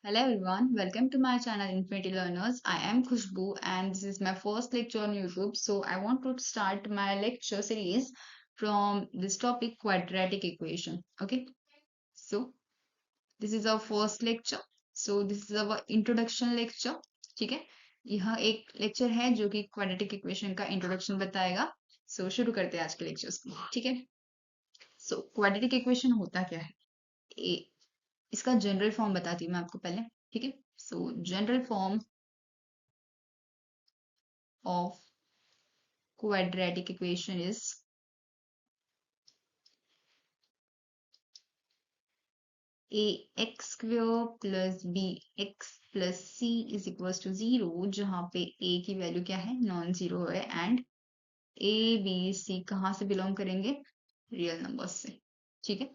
Hello everyone, welcome to my channel Infinity Learners. I am Khushbu and this is my first lecture on YouTube. So I want to start my lecture series from this topic quadratic equation. Okay, so this is our first lecture. So this is our introduction lecture. ठीक है, यह एक lecture है जो कि quadratic equation का introduction बताएगा. So शुरू करते हैं आज के लेक्चर्स को. ठीक है, so क्वाड्रेटिक इक्वेशन होता क्या है? इसका जनरल फॉर्म बताती हूँ मैं आपको पहले. ठीक है, सो general form of quadratic equation is ax square plus bx plus c is equals to 0 जहां पे a की वैल्यू क्या है, नॉन जीरो है, एंड a b c कहाँ से बिलोंग करेंगे, रियल नंबर्स से. ठीक है,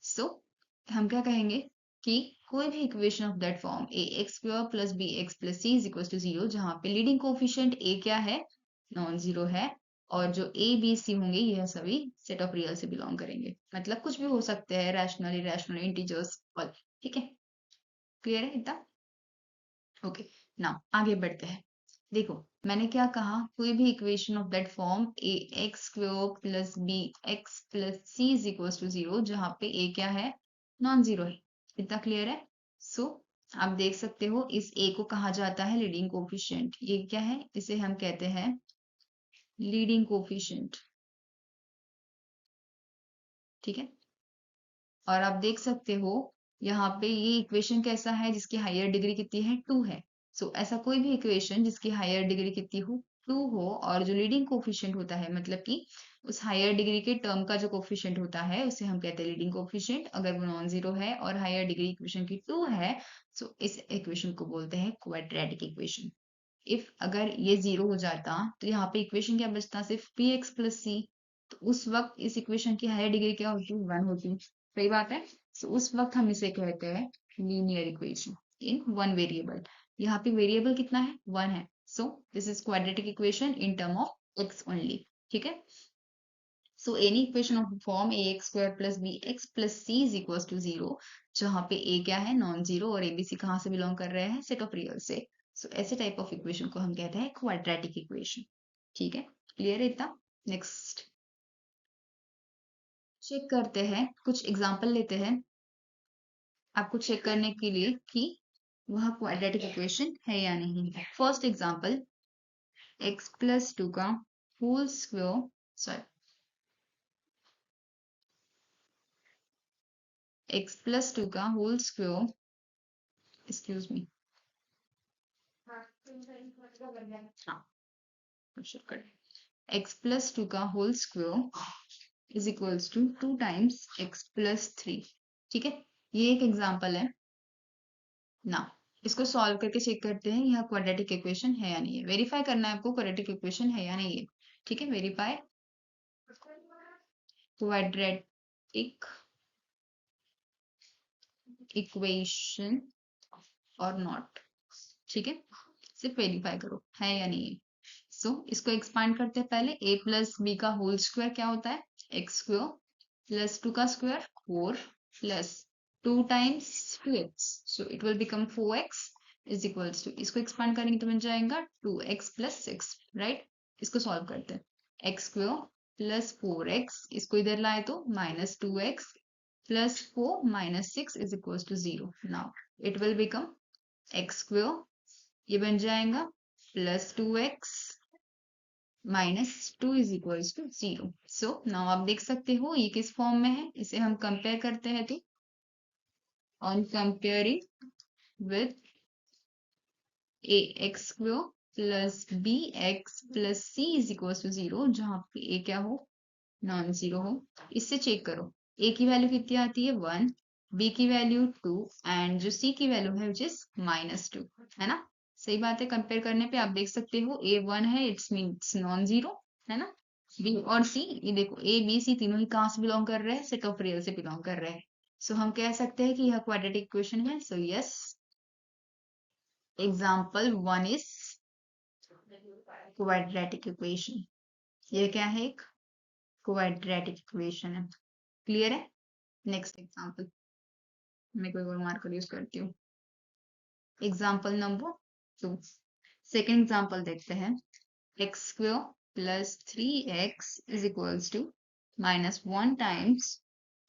सो हम क्या कहेंगे कि कोई भी equation of that form a x square plus b x plus c is equal to 0 जहां पे लीडिंग कोफिशिएंट a क्या है, नॉन जीरो है, और जो ए बी सी होंगे यह सभी सेट ऑफ रियल से बिलोंग करेंगे. मतलब कुछ भी हो सकते हैं, रैशनल इरेशनल इंटीजर्स ऑल. ठीक है, क्लियर है इतना? ओके, नाउ आगे बढ़ते हैं. देखो मैंने क्या कहा, कोई भी equation of that form a x square plus b x plus c is equal to 0 जहां पे ए क्या है, नॉन जीरो है. इतना क्लियर है? सो आप देख सकते हो इस ए को कहा जाता है लीडिंग कोफिशिएंट. ये क्या है, इसे हम कहते हैं लीडिंग कोफिशिएंट. ठीक है, और आप देख सकते हो यहाँ पे ये इक्वेशन कैसा है जिसकी हायर डिग्री कितनी है, 2 है. सो ऐसा कोई भी इक्वेशन जिसकी हायर डिग्री कितनी हो, 2 हो, और जो लीडिंग कोफिशिएंट होता है, मतलब कि उस हायर डिग्री के टर्म का जो कोफिशिएंट होता है उसे हम कहते हैं लीडिंग कोफिशिएंट. अगर वो नॉन जीरो है और हायर डिग्री इक्वेशन की 2 है, सो इस इक्वेशन को बोलते हैं क्वाड्रेटिक इक्वेशन. इफ अगर ये जीरो हो जाता तो यहाँ पे इक्वेशन क्या बचता, सिर्फ पी एक्स प्लस सी. तो उस वक्त इस इक्वेशन की हायर डिग्री क्या होती, 1 होती. सही बात है. सो उस वक्त हम इसे कहते हैं linear equation in one variable. यहाँ पे वेरिएबल कितना है, 1 है. So this is quadratic equation in term of x only. ठीक है, so any equation of form ax square plus bx plus c is equals to 0 जहां पे a क्या है, नॉन जीरो, और abc कहाँ से बिलोंग कर रहे हैं, सेट ऑफ रियल से. सो ऐसे टाइप ऑफ इक्वेशन को हम कहते हैं क्वाड्रेटिक इक्वेशन. ठीक है, क्लियर है इतना? नेक्स्ट चेक करते हैं, कुछ एग्जांपल लेते हैं आपको चेक करने के लिए कि वह क्वाड्रेटिक इक्वेशन है या नहीं. First example, x plus two का whole square, sorry, x plus two का होल स्क्वायर, एक्सक्यूज मी, हाँ x प्लस टू का whole square is equals to 2 times x plus 3. ठीक है, ये एक एग्जांपल है ना. इसको सॉल्व करके चेक करते हैं यह क्वाड्रेटिक इक्वेशन है या नहीं है. वेरीफाई करना है आपको क्वाड्रेटिक इक्वेशन है या नहीं है. ठीक है, वेरीफाई क्वाड्रेटिक इक्वेशन और नॉट. ठीक है, सिर्फ वेरीफाई करो है या नहीं है. इसको एक्सपांड करते हैं. पहले a प्लस बी का होल स्क्वायर क्या होता है, एक्स स्क्वायर प्लस 2 का square 4 plus 2 times 2x, so it will become 4x is equals to, इसको एक्सपांड करेंगे तो बन जाएगा 2x प्लस 6. राइट, इसको सॉल्व करते हैं. एक्स स्क्वायर प्लस 4x, इसको इधर लाए तो minus 2x plus 4 minus 6 is equals to 0. Now it will become x square, ये बन जाएगा plus 2x minus 2 is equals to 0. So now आप देख सकते हो ये किस फॉर्म में है. इसे हम कंपेयर करते हैं तो on comparing with a x square plus b x plus c is equals to 0 जहां पे ए क्या हो, नॉन जीरो हो. इससे चेक करो ए की वैल्यू कितनी आती है, 1, बी की वैल्यू 2, एंड जो सी की वैल्यू है विच इज माइनस 2. है ना, सही बात है. कंपेयर करने पे आप देख सकते हो ए 1 है, इट्स मीन्स नॉन जीरो, है ना. बी और सी, ये देखो ए बी सी तीनों ही कहाँ से बिलोंग कर रहे हैं, सेट ऑफ रियल से बिलोंग कर रहे हैं. सो हम कह सकते हैं कि यह क्वाड्रेटिक इक्वेशन है. So yes, example 1 is quadratic equation. ये क्या है, एक क्वाड्रेटिक इक्वेशन है. क्लियर है? नेक्स्ट एग्जाम्पल, मैं कोई और मार्कर यूज करती हूँ. Example number 2। सेकेंड एग्जाम्पल देखते हैं। X square plus 3x is equals to -1 times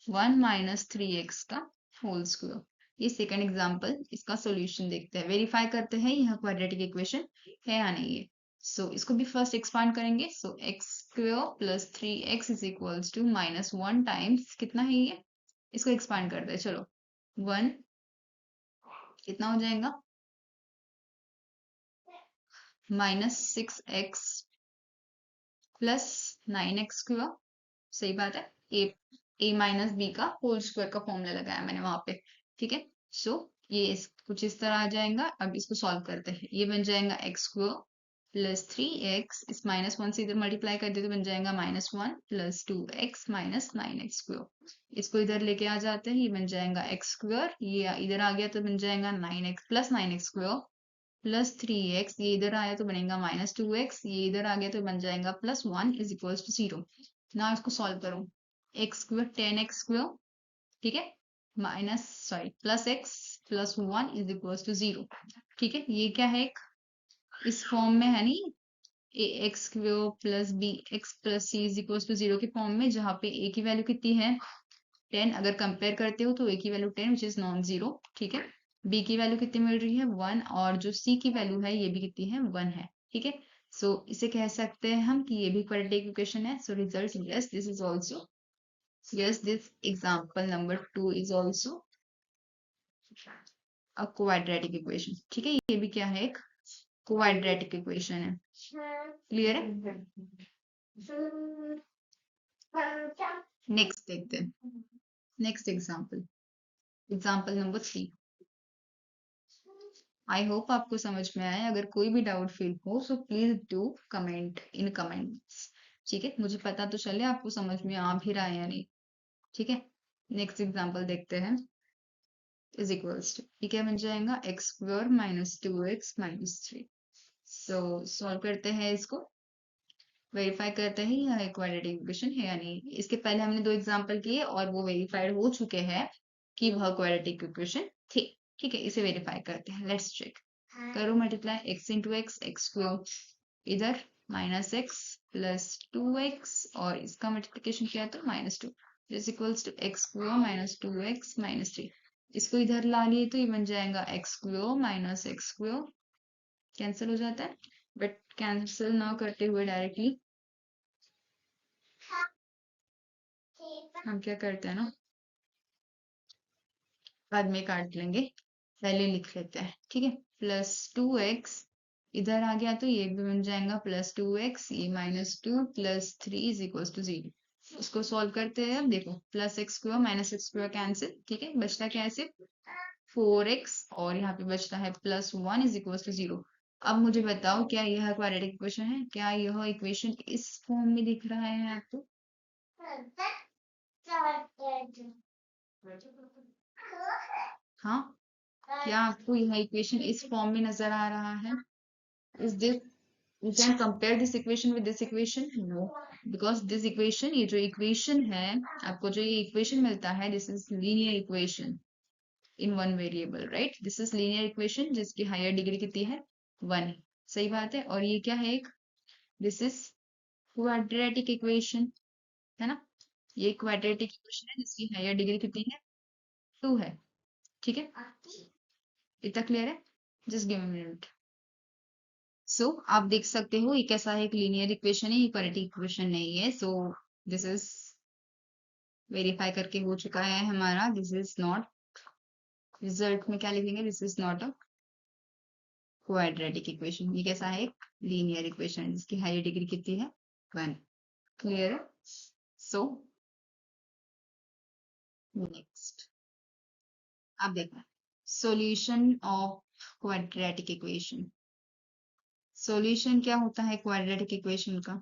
1 minus 3x का होल स्क्वायर। ये सेकेंड एग्जाम्पल, इसका सॉल्यूशन देखते हैं, वेरीफाई करते हैं यह क्वाड्रेटिक इक्वेशन है या नहीं है। सो इसको भी फर्स्ट एक्सपांड करेंगे। So x square plus 3x is equals to -1 times कितना है ये, इसको एक्सपांड करते हैं। चलो 1 कितना हो जाएगा, -6x प्लस 9x स्क्वायर। सही बात है, ए माइनस बी का होल स्क्वायर का फॉर्मूला लगाया मैंने वहां पे। ठीक है, सो ये कुछ इस तरह आ जाएगा। अब इसको सॉल्व करते हैं। ये बन जाएगा एक्स स्क्वायर प्लस 3x, इस -1 से इधर मल्टीप्लाई कर दे तो बन जाएगा -1 plus 2x minus 9x square. इसको इधर लेके आ जाते हैं, ये बन जाएगा एक्स स्क्वायर, ये इधर आ गया तो बन जाएगा 9x plus 9x square plus 3x, ये इधर आया तो बनेगा -2x, ये इधर आ गया तो बन जाएगा +1 इज इक्वल्स टू 0। ना इसको सॉल्व करो, एक्स स्क्वायर 10x स्क्वायर, ठीक है, plus x plus 1 is equals to 0। ठीक है, ये क्या है, इस फॉर्म में है नहीं, a x square plus b x plus c is equals to 0 के फॉर्म में, जहाँ पे a की वैल्यू कितनी है 10। अगर कंपेयर करते हो तो a की value 10 which is non zero. ठीक है, b की वैल्यू कितनी मिल रही है 1, और जो c की वैल्यू है ये भी कितनी है 1 है। ठीक है, सो इसे कह सकते हैं हम कि ये भी क्वाड्रेटिक इक्वेशन है। So result yes this is also, yes this example number 2 is also a quadratic equation. ठीक है, ये भी क्या है, एक क्वाड्रेटिक इक्वेशन है। क्लियर है, नेक्स्ट देखते हैं। Next example, example number 3। आई होप आपको समझ में आया। अगर कोई भी डाउट फील हो so please do comment in comments. ठीक है, मुझे पता तो चले आपको समझ में आ भी रहा है या नहीं। ठीक है, नेक्स्ट एग्जांपल देखते हैं। इज इक्वल्स टू, ये क्या बन जाएगा, x square minus 2x minus 3। सो सॉल्व करते हैं इसको, वेरीफाई करते हैं यह क्वाड्रेटिक इक्वेशन है या नहीं। इसके पहले हमने 2 एग्जांपल किए और वो वेरीफाइड हो चुके हैं कि वह क्वाड्रेटिक इक्वेशन थी। ठीक है, इसे वेरीफाई करते हैं, लेट्स चेक। करो multiply, x into x, x square इधर -x प्लस 2x, और इसका मल्टीप्लिकेशन किया तो -2 is equals to x square minus 2x minus 3। इसको इधर ला लिए तो ये बन जाएगा x square minus x square, cancel हो जाता है। बट कैंसिल ना करते हुए डायरेक्टली हम क्या करते हैं ना, बाद में काट लेंगे, पहले लिख लेते हैं। ठीक है, +2x इधर आ गया तो ये भी बन जाएगा +2x, ये -2 प्लस 3 इज इक्वल टू 0। इसको सॉल्व करते हैं। अब देखो, +x square minus x square cancel. ठीक है, बचता क्या है सिर्फ 4x, और यहाँ पे बचता है +1 इज इक्वल टू 0। अब मुझे बताओ, क्या यह क्वाड्रेटिक इक्वेशन है? क्या यह इक्वेशन इस फॉर्म में दिख रहा है आपको? हाँ, क्या आपको यह इक्वेशन इस फॉर्म में नजर आ रहा है? Is this, you can compare this equation with this equation? No, because this equation, ये जो equation है, आपको जो ये equation मिलता है, this is linear equation in one variable, right? This is linear equation जिसकी higher degree कितनी है 1। सही बात है, और ये क्या है, एक this is quadratic equation, है ना? ये quadratic equation है जिसकी higher degree कितनी है 2 है। ठीक है, इतना क्लियर है? Just give me minute. So आप देख सकते हो ये कैसा है, एक लीनियर इक्वेशन है, ये क्वाड्रेटिक इक्वेशन नहीं है। सो दिस इज वेरीफाई करके हो चुका है हमारा, दिस इज नॉट, रिजल्ट में क्या लिखेंगे, this is not a quadratic equation. ये कैसा है, एक लीनियर इक्वेशन जिसकी हायर डिग्री कितनी है 1। क्लियर है? सो नेक्स्ट आप देखना, solution of quadratic equation. Solution क्या होता है क्वाड्रेटिक इक्वेशन का?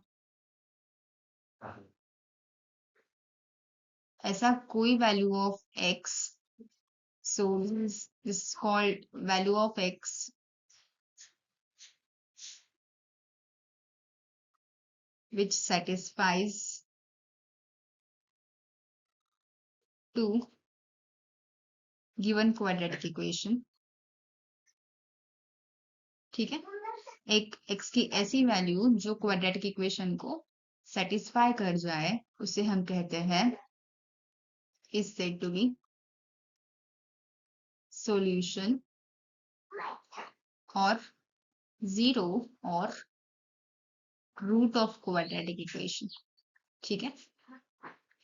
ऐसा कोई value of x, so this is called value of x which satisfies to given quadratic equation ठीक है। एक x की ऐसी वैल्यू जो क्वाड्रेटिक इक्वेशन को सेटिस्फाई कर जाए उसे हम कहते हैं is said to be solution और जीरो और रूट ऑफ क्वाड्रेटिक इक्वेशन। ठीक है,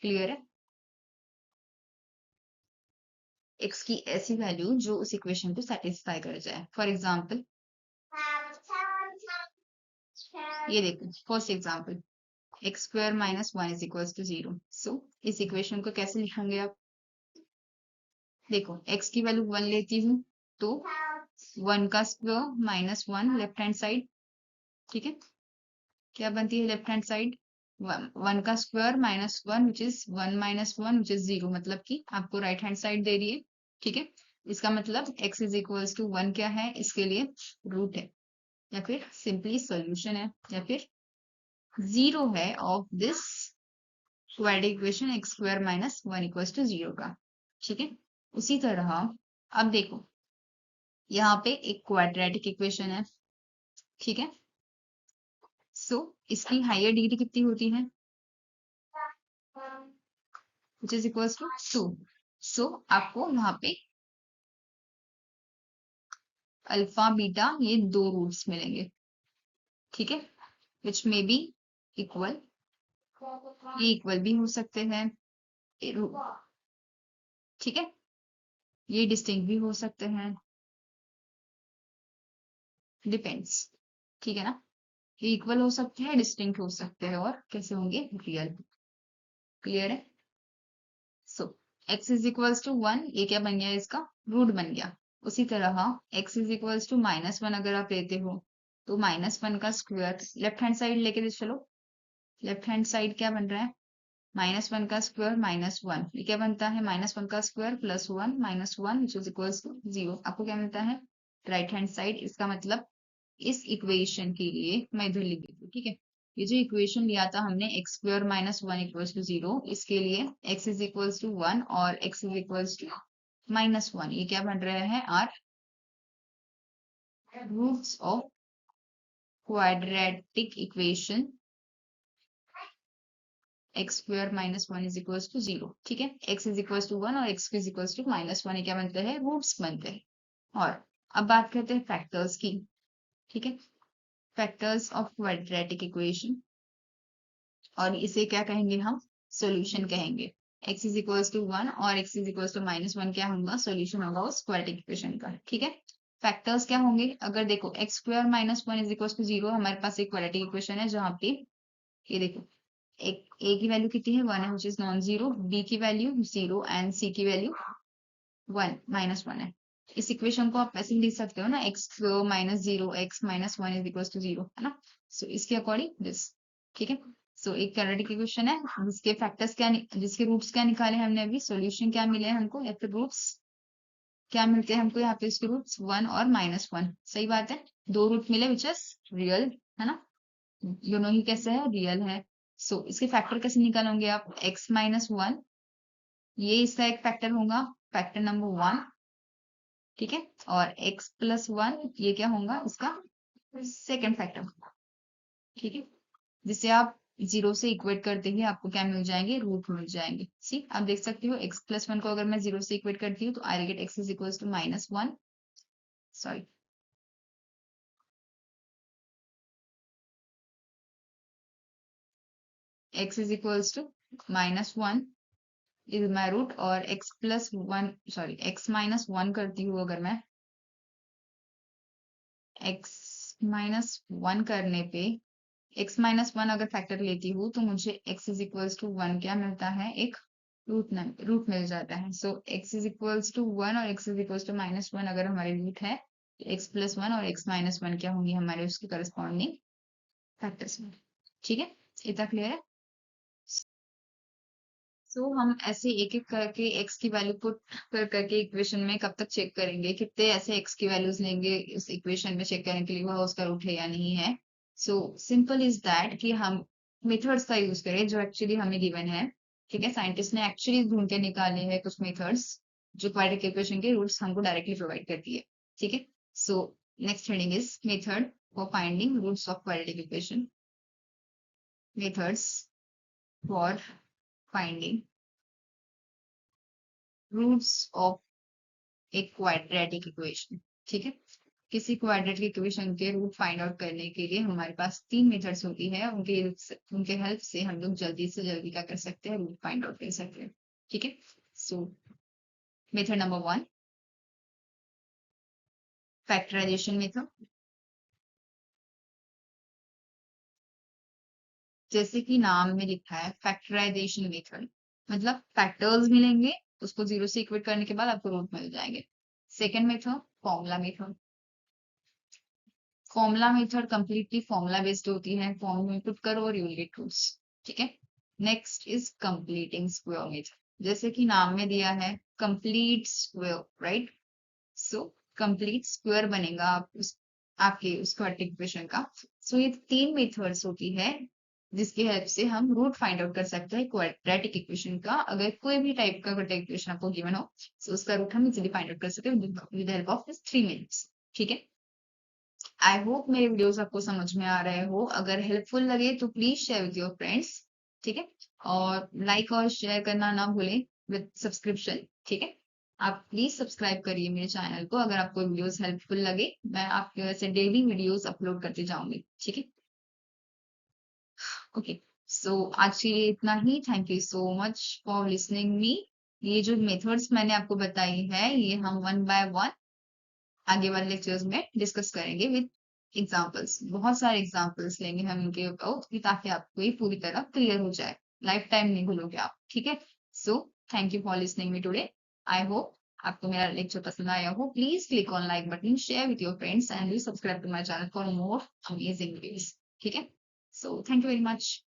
क्लियर है। x की ऐसी वैल्यू जो उस इक्वेशन को सेटिस्फाई कर जाए। फॉर एग्जाम्पल ये देखो, first example x square minus one is equal to zero. So इस इक्वेशन को कैसे लिखेंगे आप? देखो x की वैल्यू वन लेती हूँ तो वन का square minus one left hand side. ठीक है, क्या बनती है लेफ्ट हैंड साइड? वन का square minus one which is one minus one which is zero, मतलब कि आपको राइट हैंड साइड दे रही है। ठीक है, इसका मतलब x is equals to one क्या है, इसके लिए रूट है, या फिर सिंपली सॉल्यूशन है, या फिर जीरो है of this quadratic equation x square minus one equals to zero का। ठीक है, उसी तरह अब देखो यहाँ पे एक क्वाड्रेटिक इक्वेशन है। ठीक है, सो इसकी हायर डिग्री कितनी होती है? Which is equals to two. So आपको वहां पे अल्फा बीटा ये दो रूट्स मिलेंगे। ठीक है, विच मे बी इक्वल, ये इक्वल भी हो सकते हैं। ठीक है, ये डिस्टिंक्ट भी हो सकते हैं, डिपेंड्स। ठीक है ना, ये इक्वल हो सकते हैं, डिस्टिंक्ट हो सकते हैं, और कैसे होंगे? रियल। क्लियर है। So x is equals to one, ये क्या बन गया? इसका रूट बन गया। उसी तरह x is equals to minus one अगर आप लेते हो तो माइनस वन का स्क्वायर लेफ्ट हैंड साइड लेके चलो। लेफ्ट हैंड साइड क्या बन रहा है? माइनस वन का स्क्वायर माइनस वन, ये क्या बनता है? माइनस वन का square plus one minus one which is equals to zero. आपको क्या मिलता है? Right hand side. इसका मतलब इस इक्वेशन के लिए मैं इधर लिख देती हूँ। ठीक है, ये जो इक्वेशन लिया था हमने x square minus one equals to zero, इसके लिए x is equals to one और x is equals to minus one, ये क्या बन रहे हैं? Are roots of quadratic equation x square minus one is equals to zero. ठीक है, x is equals to one और x is equals to minus one, ये क्या बनते हैं? रूट्स बनते हैं। और अब बात करते हैं फैक्टर्स की। ठीक है, फैक्टर्स ऑफ क्वाड्रेटिक इक्वेशन, और इसे क्या कहेंगे हम? सॉल्यूशन कहेंगे। x is equals to one और x is equals to minus one क्या होगा? सॉल्यूशन होगा उस क्वाड्रेटिक इक्वेशन का। ठीक है, फैक्टर्स क्या होंगे? अगर देखो x square minus one is equals to zero, हमारे पास एक क्वाड्रेटिक इक्वेशन है जहाँ पे ये देखो एक a की वैल्यू कितनी है? वन है, which is non zero. b की वैल्यू जीरो एंड c की वैल्यू वन माइनस वन है। इस इक्वेशन को आप ऐसे लिख सकते हो ना, x minus zero x minus one is equal to zero, है ना। सो इसके अकॉर्डिंग दिस। ठीक है, सो एक क्वाड्रेटिक इक्वेशन है जिसके फैक्टर्स क्या, जिसके रूट्स क्या निकाले हमने अभी, सॉल्यूशन क्या मिले हमको, या फिर रूट्स क्या मिलते हैं हमको? यहाँ पे इसके रूट्स वन और माइनस वन। सही बात है, दो रूट मिले विच इज रियल, है ना। दोनों ही कैसे है? रियल है। सो इसके फैक्टर कैसे निकालोगे आप? एक्स माइनस वन, ये इसका एक फैक्टर होगा, फैक्टर नंबर वन। ठीक है, और x प्लस वन ये क्या होगा? इसका सेकेंड फैक्टर। ठीक है, जिसे आप जीरो से इक्वेट करते ही आपको क्या मिल जाएंगे? रूट मिल जाएंगे। सी आप देख सकते हो x प्लस वन को अगर मैं जीरो से इक्वेट करती हूँ तो I get x is equal to minus one, sorry x is equal to minus one is my root, और x plus one sorry x minus one करती हूँ अगर मैं, x माइनस वन करने पे x माइनस वन अगर factor लेती हूँ तो मुझे x is equals to one क्या मिलता है? एक रूट मिल जाता है। So x is equals to one और x is equals to minus one अगर हमारे रूट है, x प्लस वन और x माइनस वन क्या होंगे हमारे उसके करस्पॉन्डिंग फैक्टर्स में। ठीक है, इतना क्लियर है। सो हम ऐसे एक एक करके x की वैल्यू पुट कर करके इक्वेशन में कब तक चेक करेंगे? कितने ऐसे x की वैल्यूज लेंगे इस इक्वेशन में चेक करने के लिए वह उसका रूट है या नहीं है। सो सिंपल इज दैट कि हम मेथड्स का यूज करें जो एक्चुअली हमें गिवन है। ठीक है, साइंटिस्ट ने एक्चुअली ढूंढ के निकाले हैं कुछ मेथड्स जो क्वाड्रेटिक इक्वेशन के रूट्स हमको डायरेक्टली प्रोवाइड करती है। ठीक है, सो Next heading is method for finding roots of quadratic equation. Methods for finding roots of a quadratic equation. ठीक है, किसी क्वाड्रेटिक इक्वेशन के रूट फाइंड आउट करने के लिए हमारे पास 3 मेथड्स होती है, उनके हेल्प से हम लोग जल्दी से जल्दी क्या कर सकते हैं, रूट फाइंड आउट कर सकते हैं. ठीक है, so method number 1, factorization method. जैसे कि नाम में लिखा है फैक्टराइजेशन मेथड, मतलब फैक्टर्स मिलेंगे, उसको जीरो से इक्वेट करने के बाद आपको रूट मिल जाएंगे. Second method formula method. Formula method completely formula based होती है, फॉर्मूला में पुट करो और यू विल गेट रूट्स. ठीक है, next is completing square method. जैसे कि नाम में दिया है complete square, right. So complete square बनेगा आपके उस क्वाड्रेटिक इक्वेशन का. सो ये 3 मेथड्स होती है जिसकी हेल्प से हम रूट फाइंड आउट कर सकते हैं क्वाड्रेटिक इक्वेशन का. अगर कोई भी टाइप का क्वाड्रेटिक इक्वेशन आपको गिवन हो, सो उसका रूट हम इजीली फाइंड आउट कर सकते हैं with help of this 3 methods. ठीक है, आई होप मेरे वीडियोस आपको समझ में आ रहे हो. अगर हेल्पफुल लगे तो please share with your friends. ठीक है, और लाइक और शेयर करना ना भूलें विद सब्सक्रिप्शन. ठीक है, आप प्लीज सब्सक्राइब करिए मेरे चैनल को अगर आपको वीडियोस हेल्पफुल लगे. मैं आपके वैसे डेली वीडियोस अपलोड करते जाऊंगी. ठीक है, ओके. सो आज के लिए इतना ही. Thank you so much for listening me. ये जो मेथड्स मैंने आपको बताई है, ये हम वन बाय वन आगे वाले लेक्चर्स में डिस्कस करेंगे विद एग्जाम्पल्स. बहुत सारे एग्जाम्पल्स लेंगे हम इनके ऊपर ताकि आपको ये पूरी तरह क्लियर हो जाए, लाइफ टाइम नहीं भूलोगे आप. ठीक है, so thank you for listening me today. I hope आपको मेरा लेक्चर पसंद आया हो. Please click on like button, share with your friends and do subscribe to my channel for more amazing videos. ठीक है, so thank you very much.